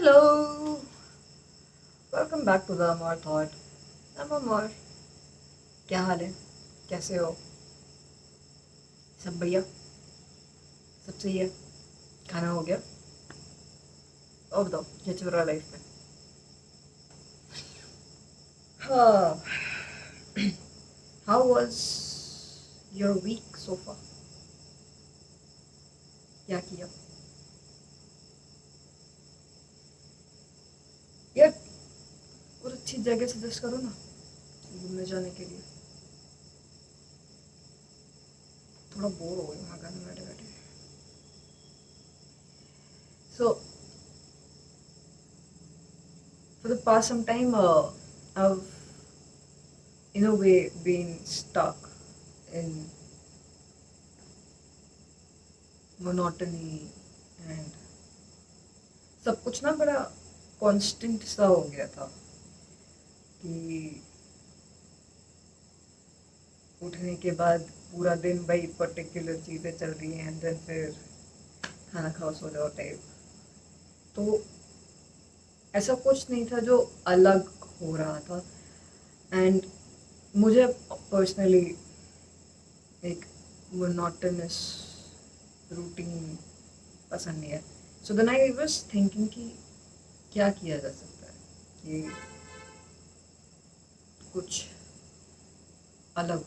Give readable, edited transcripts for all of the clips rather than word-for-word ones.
Hello, welcome back to the Amor thought. I'm Amor. क्या हाल है? कैसे हो? सब बढ़िया? सब सही है? खाना हो गया? और बताओ क्या चल रहा है लाइफ में? हाँ. How was your week so far? क्या किया? यार और अच्छी जगह सजेस्ट करो ना घूमने जाने के लिए. थोड़ा बोर हो गई वहाँ घर में बैठे बैठे. So for the past some time, I've in a way been stuck in monotony and सब कुछ ना बड़ा कांस्टेंट सा हो गया था कि उठने के बाद पूरा दिन वही पर्टिकुलर चीज़ें चल रही हैं देन फिर खाना खाओ सो जाओ टाइप. तो ऐसा कुछ नहीं था जो अलग हो रहा था एंड मुझे पर्सनली एक मोनोटोनस रूटीन पसंद नहीं है. So then I was thinking कि क्या किया जा सकता है कि कुछ अलग.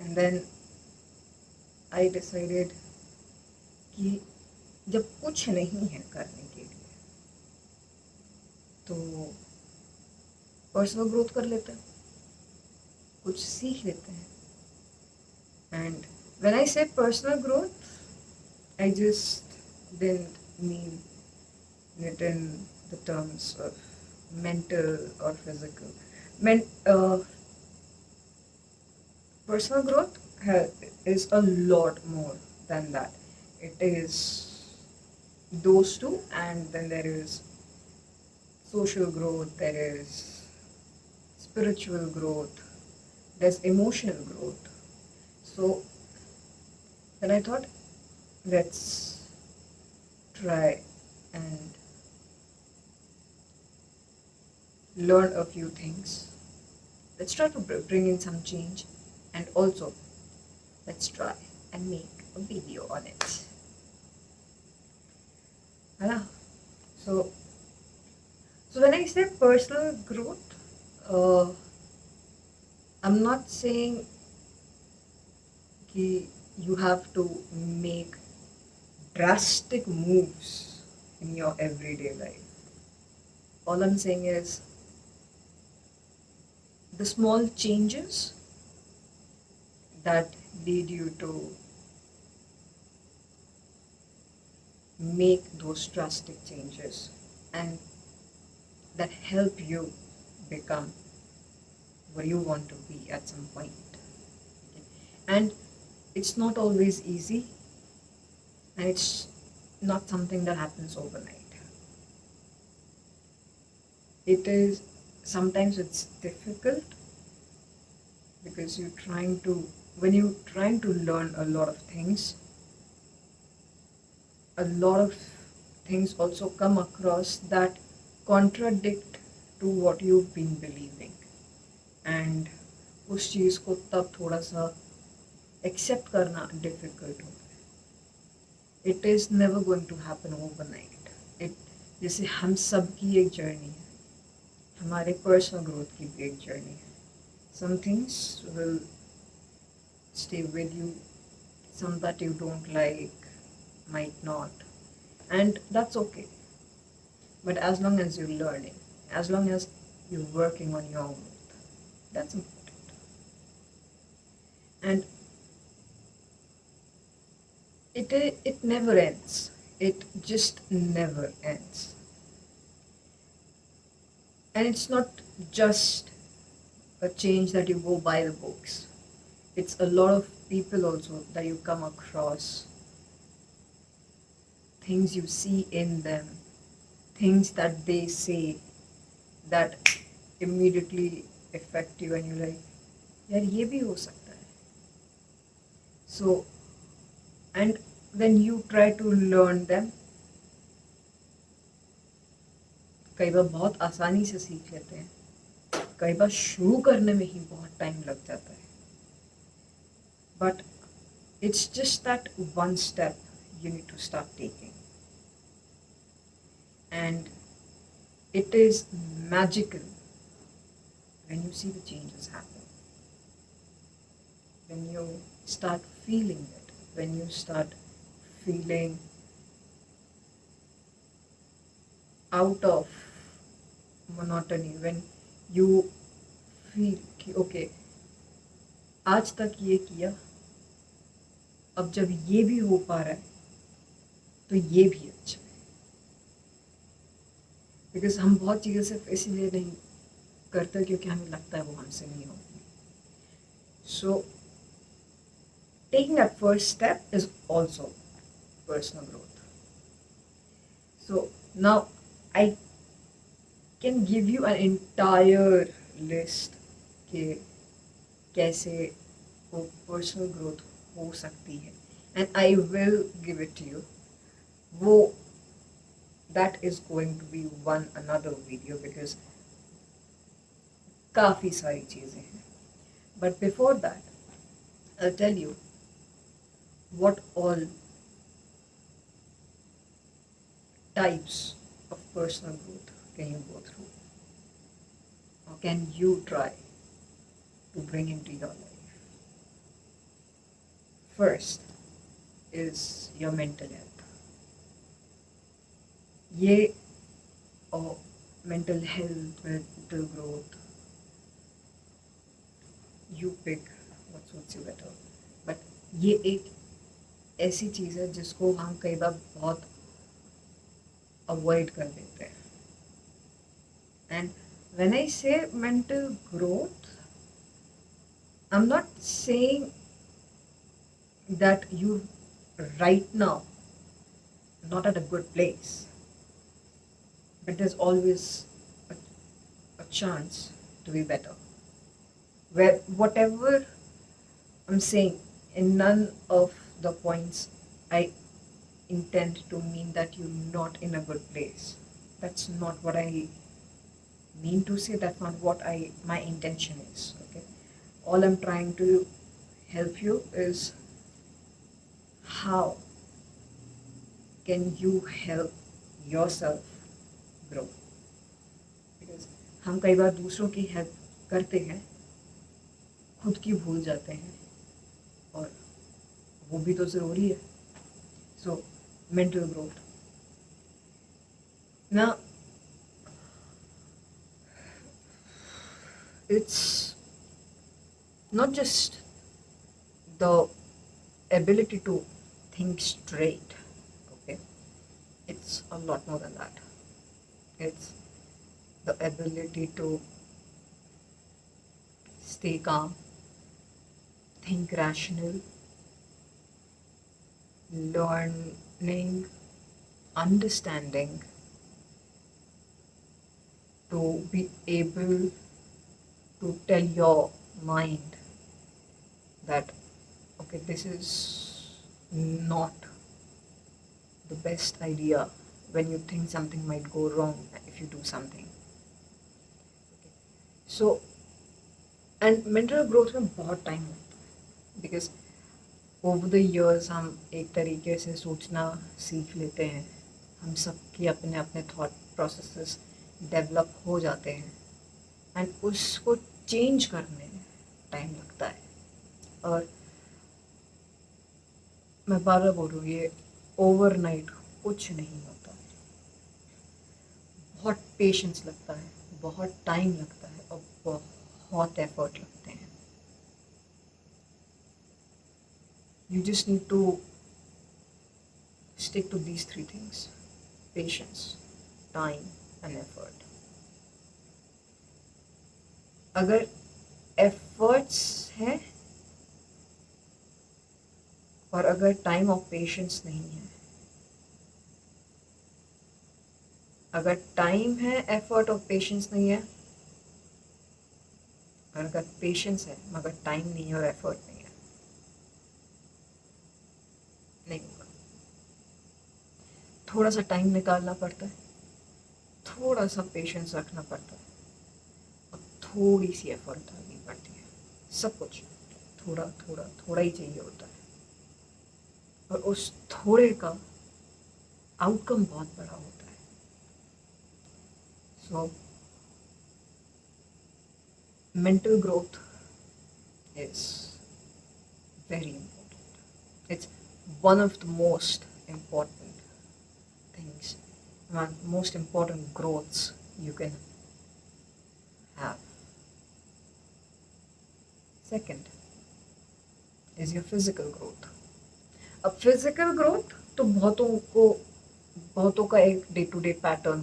एंड देन आई डिसाइडेड कि जब कुछ नहीं है करने के लिए तो पर्सनल ग्रोथ कर लेते हैं, कुछ सीख लेते हैं. एंड व्हेन आई से personal growth I just didn't mean it in the terms of mental or physical. Personal growth is a lot more than that. It is those two, and then there is social growth, there is spiritual growth, there's emotional growth. So then I thought, let's try and learn a few things. Let's try to bring in some change, and also let's try and make a video on it. Hala. So when I say personal growth, I'm not saying that you have to make drastic moves in your everyday life. All I'm saying is the small changes that lead you to make those drastic changes and that help you become what you want to be at some point. Okay? And it's not always easy, and it's not something that happens overnight. It is sometimes it's difficult because when you're trying to learn a lot of things also come across that contradict to what you've been believing, and उस चीज़ को तब थोड़ा सा accept करना difficult होता है. It is never going to happen overnight. जैसे हम सब की एक जर्नी है, हमारे पर्सनल ग्रोथ की भी एक जर्नी है. Some things will stay with you, some that you don't like might not, and that's okay. But as long as you're learning, as long as you're working on your growth, that's important. And it never ends. It just never ends. And it's not just a change that you go by the books. It's a lot of people also that you come across, things you see in them, things that they say that immediately affect you, and you're like, यार ये भी हो सकता है. So, and when you try to learn them, कई बार बहुत आसानी से सीख लेते हैं, कई बार शुरू करने में ही बहुत टाइम लग जाता है, but it's just that one step you need to start taking, and it is magical when you see the changes happen, when you start feeling it, when you start feeling out of monotony, when you feel कि okay, आज तक ये किया, अब जब ये भी हो पा रहा है तो ये भी अच्छा है। बिकॉज हम बहुत चीज़ें सिर्फ इसीलिए नहीं करते क्योंकि हमें लगता है वो हमसे नहीं होगी। So taking that first step is also personal growth. So now I can give you an entire list कि कैसे वो पर्सनल ग्रोथ हो सकती है, and I will give it to you. वो that is going to be one another video because काफ़ी सारी चीज़ें हैं, but before that I tell you what all types of personal growth can you go through or can you try to bring into your life. First is your mental health. ये और mental health, mental growth, you pick what suits you better, but ये एक ऐसी चीज़ है जिसको हम कई बार बहुत अवॉइड कर देते हैं। एंड व्हेन आई से mental growth, I am not saying that you right now not at a good place, but there's always a chance to be better. Where whatever I'm saying, in none of the points I intend to mean that you're not in a good place. That's not what I mean to say. That's not what my intention is. Okay, all I'm trying to help you is how can you help yourself grow. Because हम कई बार दूसरों की help करते हैं, खुद की भूल जाते हैं, और वो भी तो ज़रूरी है। सो मेंटल ग्रोथ ना, it's not just the ability to think straight, okay? It's a lot more than that. It's the ability to stay calm, think rational, learning, understanding, to be able to tell your mind that okay, this is not the best idea when you think something might go wrong if you do something. So and mental growth में बहुत time लगता है, because over the years हम एक तरीके से सोचना सीख लेते हैं, हम सबके अपने अपने थॉट प्रोसेसेस डेवलप हो जाते हैं, एंड उसको चेंज करने में टाइम लगता है। और मैं बार बार बोल रही हूँ, ये ओवरनाइट कुछ नहीं होता है, बहुत पेशेंस लगता है, बहुत टाइम लगता है, और बहुत एफर्ट लगते हैं। You just need to stick to these three things: patience, time and effort. अगर efforts हैं और अगर टाइम और पेशेंस नहीं है, अगर टाइम है, एफर्ट और पेशेंस नहीं है, और अगर पेशेंस है मगर टाइम नहीं है और एफर्ट नहीं है, नहीं होगा। थोड़ा सा टाइम निकालना पड़ता है, थोड़ा सा पेशेंस रखना पड़ता है और थोड़ी सी एफर्ट डालनी पड़ती है। सब कुछ थोड़ा थोड़ा थोड़ा ही चाहिए होता है, और उस थोड़े का आउटकम बहुत बड़ा होता है। सो mental growth is very important. It's one of the most important things, one most important growths you can have. Second is your physical growth. अब फिजिकल ग्रोथ तो बहुतों का एक डे टू डे पैटर्न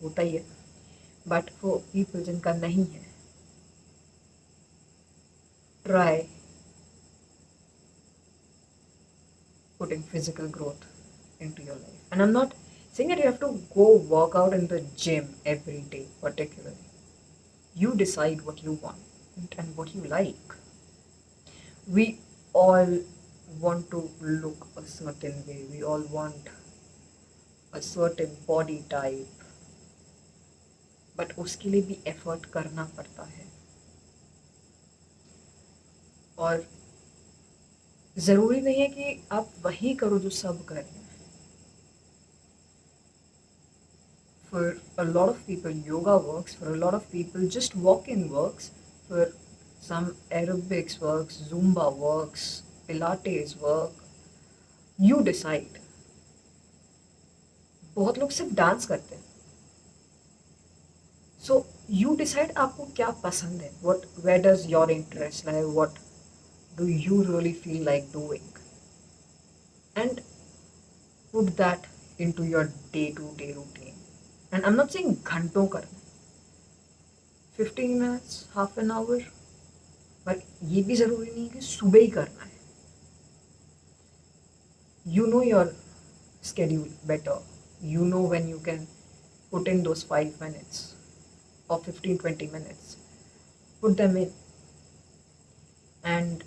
होता ही है, बट फॉर पीपल जिनका नहीं है, try putting physical growth into your life. And I'm not saying that you have to go work out in the gym every day, particularly. You decide what you want and what you like. We all want to look a certain way, we all want a certain body type, but उसके लिए भी effort करना पड़ता है, और ज़रूरी नहीं है कि आप वही करो जो सब कर रहे हैं. For a lot of people, yoga works. For a lot of people, just walking works. For some, aerobics works, Zumba works, Pilates work. You decide. बहुत लोग सिर्फ डांस करते हैं. So you decide आपको क्या पसंद है. Where does your interest lie? What do you really feel like doing? And put that into your day-to-day routine. And I'm not saying घंटों करना, 15 minutes, half an hour, पर ये भी ज़रूरी नहीं कि सुबह ही करना है. You know your schedule better. You know when you can put in those 5 minutes or 15-20 minutes. Put them in. And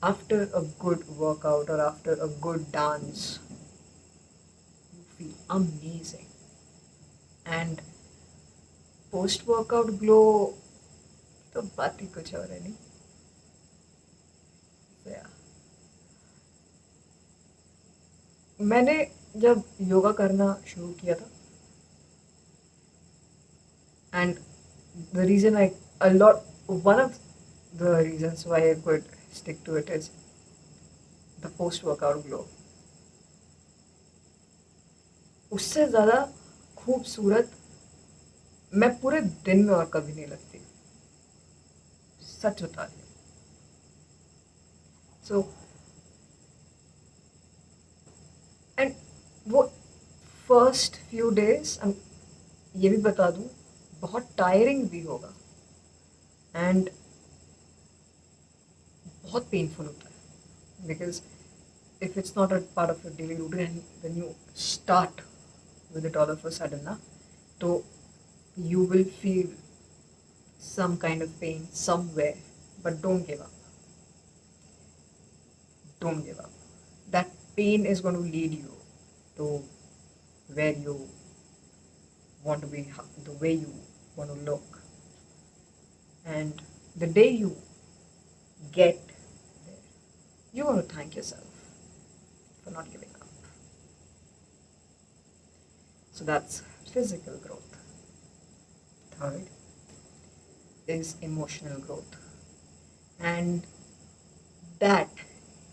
after a good workout or after a good dance, you feel amazing. And post-workout glow, तो बात ही कुछ और है नहीं. So yeah. मैंने जब योगा करना शुरू किया था, and the reason one of the reasons why I could stick to it is the post-workout glow. उससे ज़्यादा खूबसूरत मैं पूरे दिन में और कभी नहीं लगती, सच बता रही हूँ. सो एंड वो फर्स्ट फ्यू डेज, ये भी बता दूँ, बहुत टायरिंग भी होगा एंड बहुत पेनफुल होता है, because if it's not a part of your daily routine and when you start with it all of a sudden, so you will feel some kind of pain somewhere, but don't give up. Don't give up. That pain is going to lead you to where you want to be, the way you want to look. And the day you get there, you're going to thank yourself for not giving up. So that's physical growth. Third is emotional growth. And that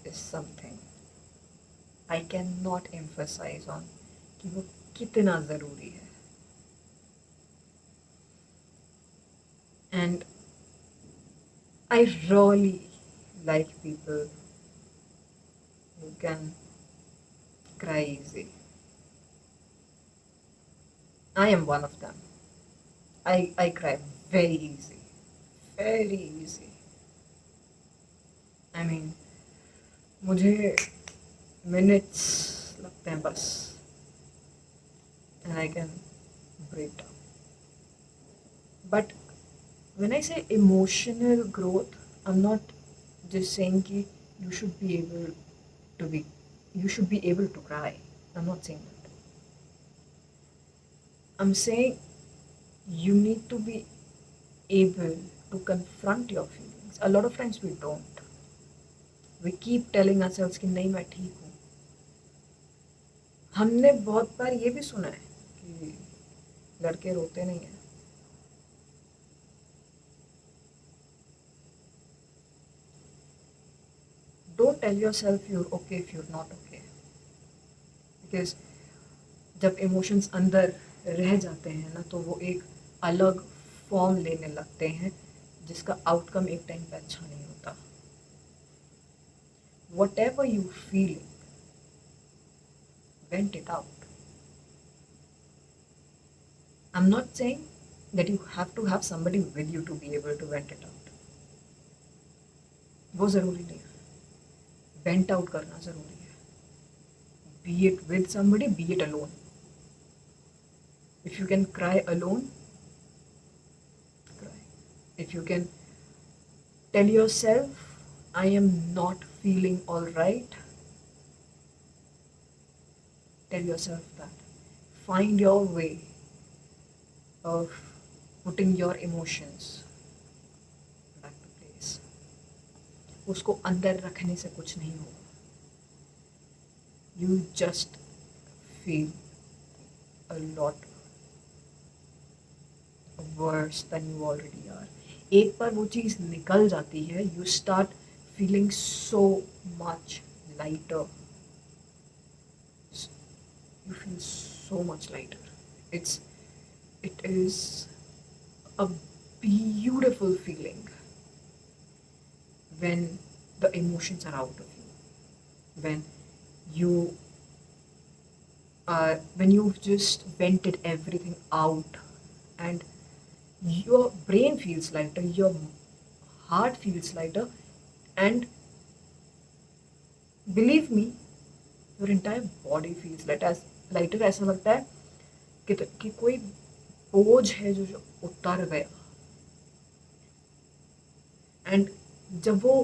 is something I cannot emphasize on कि वो कितना ज़रूरी है. And I really like people who can cry easy. I am one of them. I cry very easy. Very easy. I mean, मुझे minutes लगते हैं बस, and I can break down. But when I say emotional growth, I'm not just saying कि you should be able to cry. I'm not saying that. I'm saying you need to be able to confront your feelings. A lot of times we don't. We keep telling ourselves कि नहीं मैं ठीक हूँ. हमने बहुत बार ये भी सुना है कि लड़के रोते नहीं हैं. Don't tell yourself you're okay if you're not okay. Because जब इमोशंस अंदर रह जाते हैं ना तो वो एक अलग फॉर्म लेने लगते हैं जिसका आउटकम एक टाइम पे अच्छा नहीं होता. Whatever you feel, vent it out. I'm not saying that you have to have somebody with you to be able to vent it out. वो ज़रूरी नहीं है. Vent out करना ज़रूरी है. Be it with somebody, be it alone. If you can cry alone, cry. If you can tell yourself, I am not feeling alright, tell yourself that. Find your way of putting your emotions back to place. उसको अंदर रखने से कुछ नहीं होगा. You just feel a lot worse than you already are. एक बार वो चीज़ निकल जाती है, you start feeling so much lighter. You feel so much lighter. It is a beautiful feeling when the emotions are out of you. When you've just vented everything out and your brain feels lighter, your heart feels lighter, and believe me, your entire body feels lighter. ऐसा लगता है कि कोई बोझ है जो उतर गया. एंड जब वो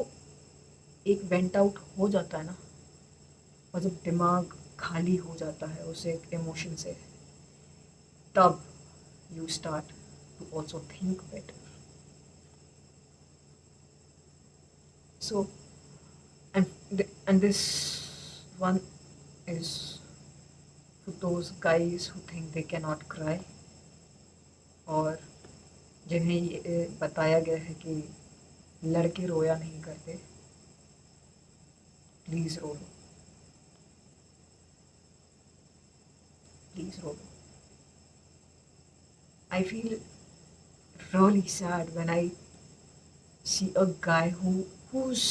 एक वेंट आउट हो जाता है ना, और जब दिमाग खाली हो जाता है उस एक इमोशन से, तब you start to also think better. So, and this one is for those guys who think they cannot cry, और जिन्हें ये बताया गया है कि लड़के रोया नहीं करते. प्लीज़ रो लो. प्लीज़ रो लो. I feel really sad when I see a guy who's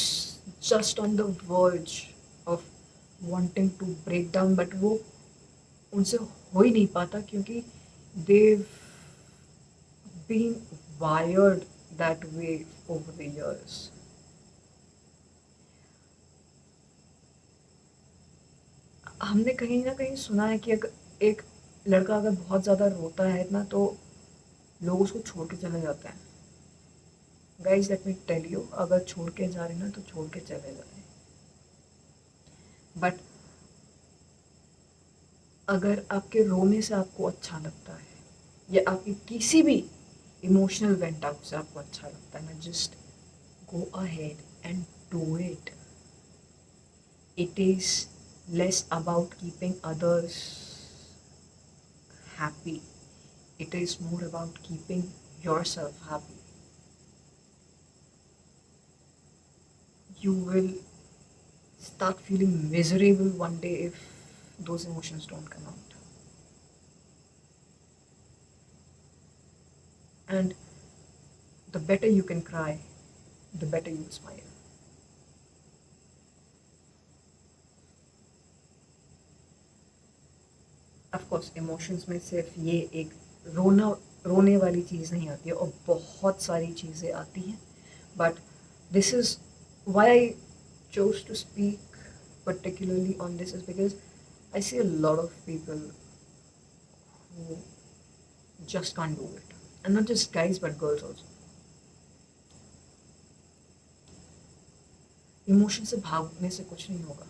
just on the verge of wanting to break down, but वो उनसे हो ही नहीं पाता क्योंकि they've been wired that way over the years. हमने कहीं ना कहीं सुना है कि एक लड़का अगर बहुत ज़्यादा रोता है ना तो लोग उसको छोड़ के चले जाते हैं. Guys let me tell you, अगर छोड़ के जा रहे ना तो छोड़ के चले जाए. बट अगर आपके रोने से आपको अच्छा लगता है या आपकी किसी भी इमोशनल वेंट आउट से आपको अच्छा लगता है ना, just go ahead and do it. It is less about keeping others happy. It is more about keeping yourself happy. You will start feeling miserable one day if those emotions don't come out. And the better you can cry, the better you will smile. Of course emotions में सिर्फ ये एक रोने वाली चीज़ नहीं आती है, और बहुत सारी चीज़ें आती हैं. But this is why I chose to speak particularly on this is because I see a lot of people who just can't do it, and not just guys but girls also. Emotion से भागने से कुछ नहीं होगा.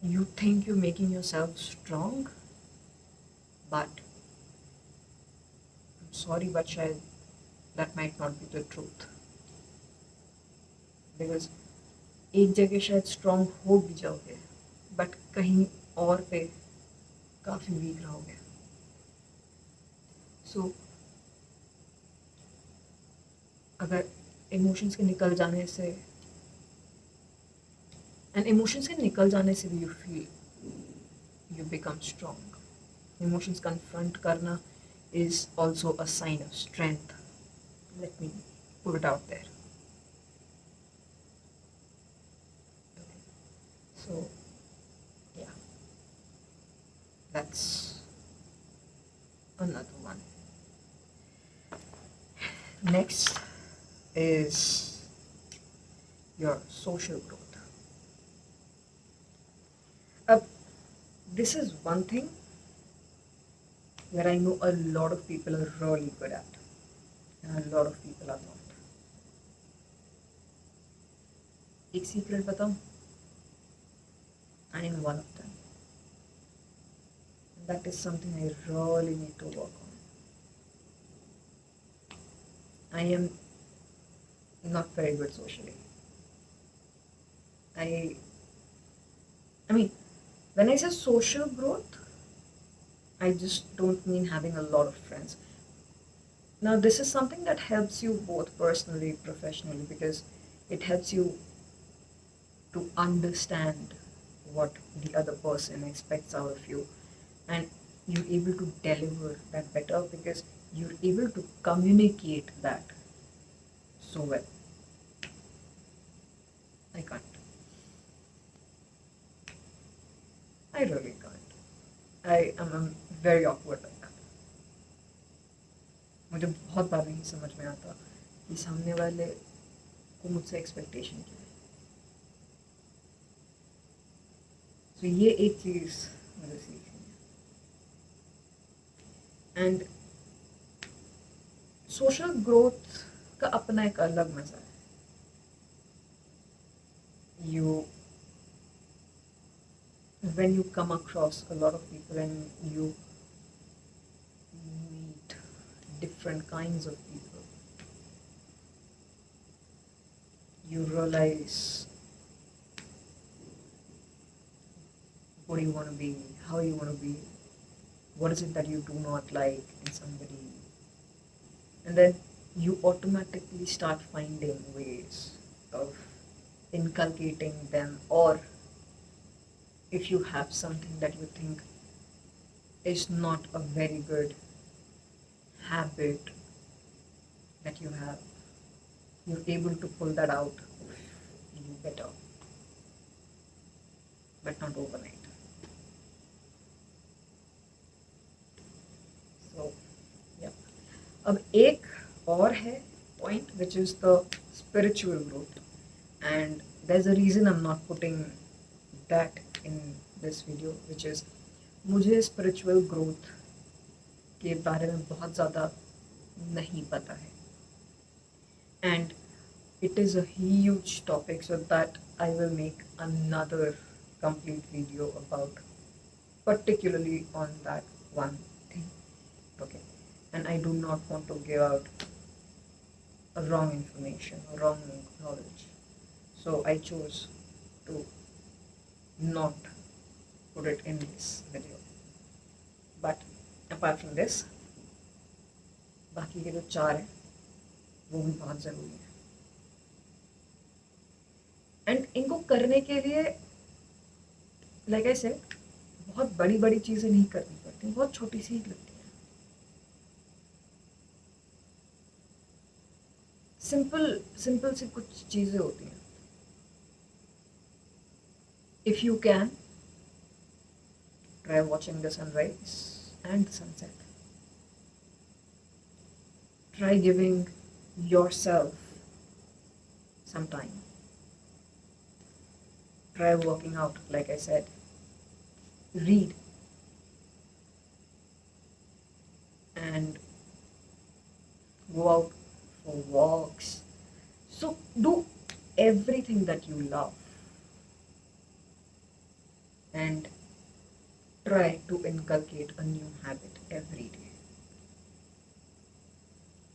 You think you're making yourself strong, but I'm sorry, but शायद that might not be the truth. Because एक जगह शायद स्ट्रांग हो भी जाओगे, बट कहीं और पे काफ़ी वीक रहोगे. सो अगर इमोशंस के निकल जाने से भी you feel you become strong. Emotions confront karna is also a sign of strength. Let me put it out there. Okay. So, yeah, that's another one. Next is your social growth. This is one thing where I know a lot of people are really good at, and a lot of people are not. एक secret बताऊं? I am one of them. And that is something I really need to work on. I am not very good socially. I mean, when I say social growth, I just don't mean having a lot of friends. Now, this is something that helps you both personally, professionally, because it helps you to understand what the other person expects out of you, and you're able to deliver that better because you're able to communicate that so well. I can't. I really can't. I am very awkward like that. मुझे बहुत बार नहीं समझ में आता कि सामने वाले को मुझसे एक्सपेक्टेशन क्या है. तो ये एक चीज़ मुझे सीखनी है. एंड सोशल ग्रोथ का अपना एक अलग मज़ा है. When you come across a lot of people and you meet different kinds of people, you realize what you want to be, how you want to be, what is it that you do not like in somebody, and then you automatically start finding ways of inculcating them, or if you have something that you think is not a very good habit that you have, you're able to pull that out of you better, but not overnight. So, yeah. अब एक और है point, which is the spiritual growth, and there's a reason I'm not putting that in this video, which is मुझे spiritual growth के बारे में बहुत ज़्यादा नहीं पता है, and it is a huge topic, so that I will make another complete video about particularly on that one thing. Okay, and I do not want to give out a wrong information or wrong knowledge, so I chose to not put it in this video. But apart from this, बाकी के जो 4 हैं वो भी बहुत ज़रूरी है, and इनको करने के लिए लाइक आई सेड बहुत बड़ी बड़ी चीज़ें नहीं करनी पड़ती, बहुत छोटी सी ही लगती हैं. सिंपल सी कुछ चीज़ें होती हैं. If you can, try watching the sunrise and the sunset. Try giving yourself some time. Try working out, like I said. Read. And go out for walks. So do everything that you love. and try to inculcate a new habit every day.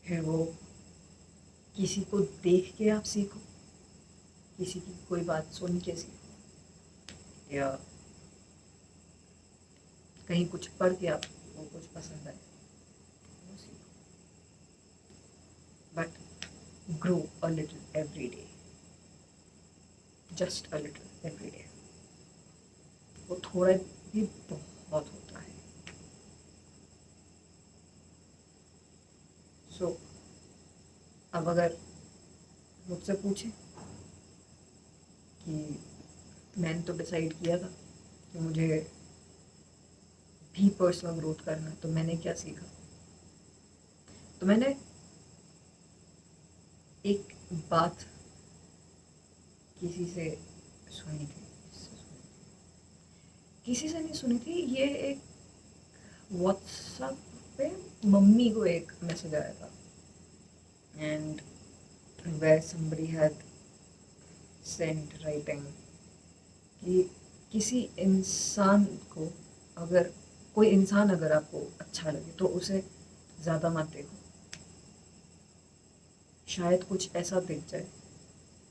फिर वो किसी को देख के आप सीखो, किसी की कोई बात सुन के सीखो, या कहीं कुछ पढ़ के आपको कुछ पसंद आए वो सीखो, but grow a little every day, just a little every day. वो थोड़ा भी बहुत होता है। सो अब अगर मुझसे पूछे कि मैंने तो डिसाइड किया था कि मुझे भी पर्सनल ग्रोथ करना है, तो मैंने क्या सीखा? तो मैंने एक बात किसी से सुनी थी, किसी से नहीं सुनी थी, ये एक व्हाट्सएप पे मम्मी को एक मैसेज आया था, and where somebody had sent writing कि किसी इंसान को अगर कोई इंसान अगर आपको अच्छा लगे तो उसे ज़्यादा मत देखो, शायद कुछ ऐसा दिख जाए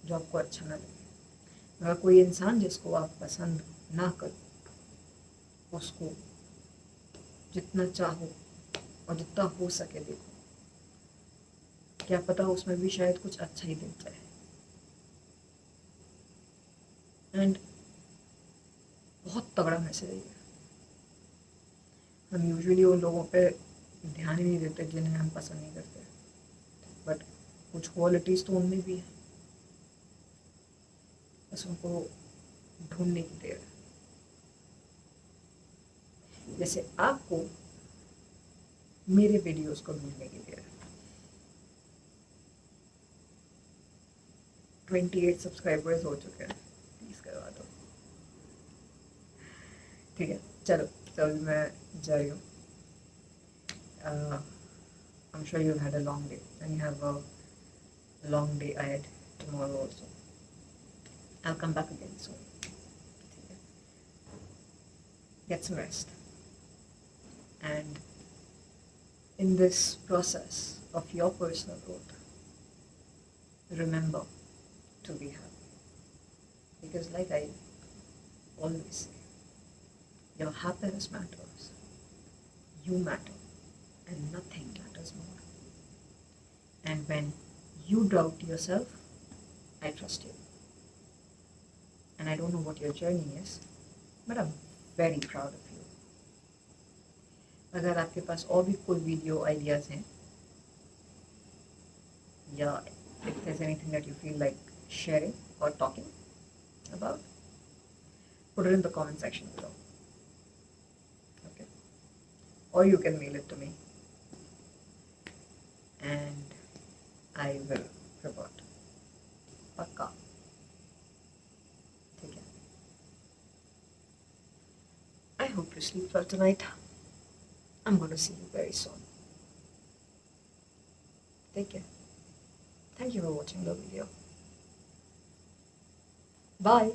जो आपको अच्छा ना लगे। अगर कोई इंसान जिसको आप पसंद ना करो उसको जितना चाहो और जितना हो सके देखो, क्या पता उसमें भी शायद कुछ अच्छा ही दिख जाए। एंड बहुत तगड़ा मैसेज है ये। हम यूजुअली उन लोगों पे ध्यान ही नहीं देते जिन्हें हम पसंद नहीं करते, बट कुछ क्वालिटीज़ तो उनमें भी है, बस उनको ढूंढने की देर है। जैसे आपको मेरे वीडियोस को ढूंढने की देर है। 28 सब्सक्राइबर्स हो चुके हैं, प्लीज करवा दो। ठीक है, चलो तो अभी मैं जा रही हूँ। I'm sure you've had a long day and you have a long day ahead tomorrow also. I'll come back again soon. ठीक है, get some rest, and in this process of your personal growth, remember to be happy, because like I always say, your happiness matters, you matter, and nothing matters more. And when you doubt yourself, I trust you, and I don't know what your journey is, but I'm very proud of you. अगर आपके पास और भी कोई video ideas हैं, या if there's anything that you feel like sharing or talking about, put it in the comment section below. Okay, or you can mail it to me and I will revert. Pakka. ठीक है, I hope you sleep well tonight. I'm going to see you very soon. Take care. Thank you for watching the video. Bye.